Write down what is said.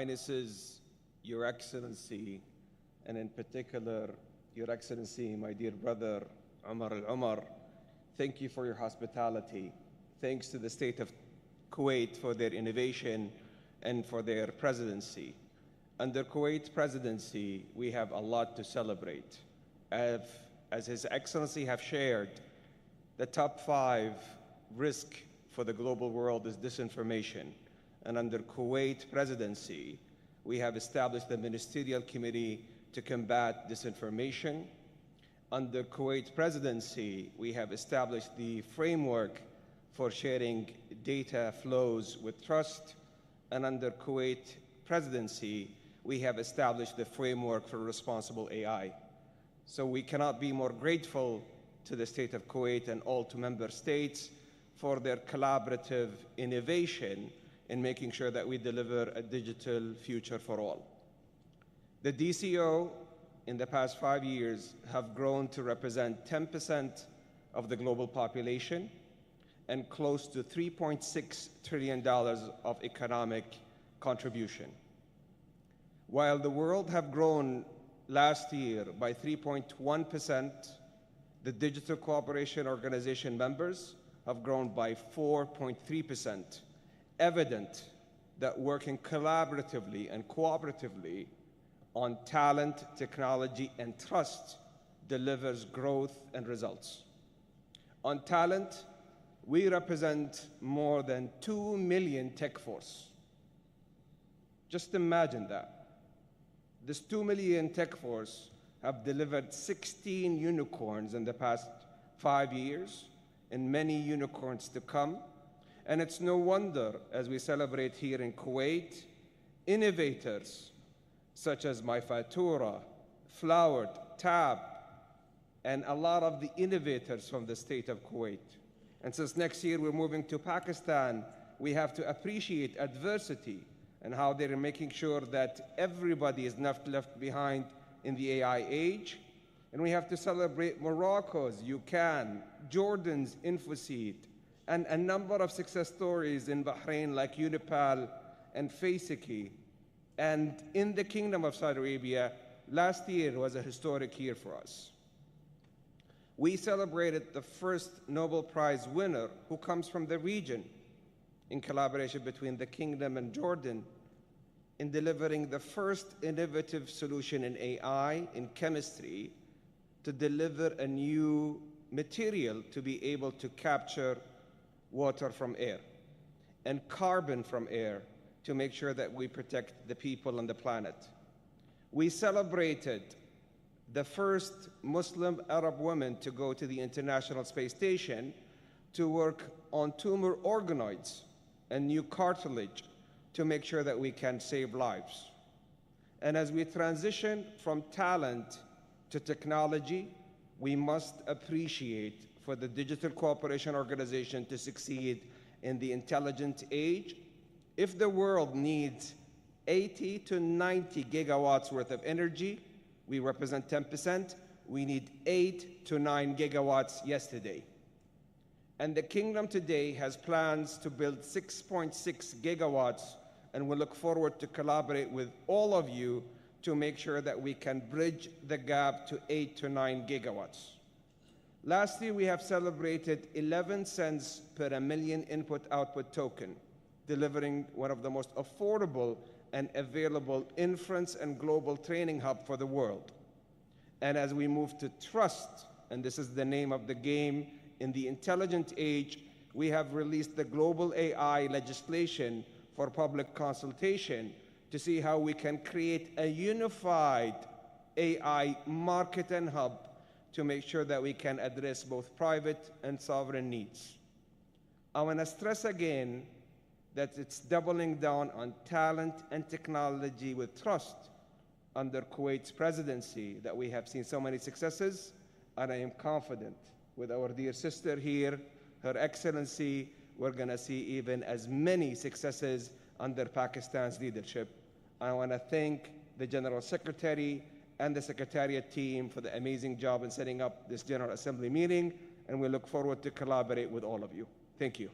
Highnesses, Your Excellency, and in particular, Your Excellency, my dear brother, Umar al-Umar, thank you for your hospitality. Thanks to the state of Kuwait for their innovation and for their presidency. Under Kuwait presidency, we have a lot to celebrate. As His Excellency have shared, the top 5 risk for the global world is disinformation. And under Kuwait presidency, we have established the Ministerial Committee to combat disinformation. Under Kuwait presidency, we have established the framework for sharing data flows with trust. And under Kuwait presidency, we have established the framework for responsible AI. So we cannot be more grateful to the state of Kuwait and all 2 member states for their collaborative innovation in making sure that we deliver a digital future for all. The DCO in the past 5 years have grown to represent 10% of the global population and close to $3.6 trillion of economic contribution. While the world have grown last year by 3.1%, the Digital Cooperation Organization members have grown by 4.3%, evident that working collaboratively and cooperatively on talent, technology, and trust delivers growth and results. On talent, we represent more than 2 million tech force. Just imagine that. This 2 million tech force have delivered 16 unicorns in the past 5 years, and many unicorns to come. And it's no wonder, as we celebrate here in Kuwait, innovators such as MyFatura, Flowered, Tab, and a lot of the innovators from the state of Kuwait. And since next year we're moving to Pakistan, we have to appreciate adversity and how they're making sure that everybody is not left behind in the AI age. And we have to celebrate Morocco's UCAN, Jordan's Infoseed, and a number of success stories in Bahrain like Unipal and Faisiki. And in the Kingdom of Saudi Arabia, last year was a historic year for us. We celebrated the first Nobel Prize winner who comes from the region in collaboration between the Kingdom and Jordan in delivering the first innovative solution in AI, in chemistry, to deliver a new material to be able to capture water from air and carbon from air to make sure that we protect the people on the planet. We celebrated the first Muslim Arab woman to go to the International Space Station to work on tumor organoids and new cartilage to make sure that we can save lives. And as we transition from talent to technology, we must appreciate for the Digital Cooperation Organization to succeed in the intelligent age. If the world needs 80 to 90 gigawatts worth of energy, we represent 10%. We need 8 to 9 gigawatts yesterday. And the Kingdom today has plans to build 6.6 gigawatts, and we look forward to collaborate with all of you to make sure that we can bridge the gap to 8 to 9 gigawatts. Last year, we have celebrated 11 cents per a million input-output token, delivering one of the most affordable and available inference and global training hub for the world. And as we move to trust, and this is the name of the game in the intelligent age, we have released the global AI legislation for public consultation to see how we can create a unified AI market and hub to make sure that we can address both private and sovereign needs. I want to stress again that it's doubling down on talent and technology with trust under Kuwait's presidency that we have seen so many successes, and I am confident with our dear sister here, Her Excellency, we're going to see even as many successes under Pakistan's leadership. I want to thank the General Secretary and the Secretariat team for the amazing job in setting up this General Assembly meeting, and we look forward to collaborate with all of you. Thank you.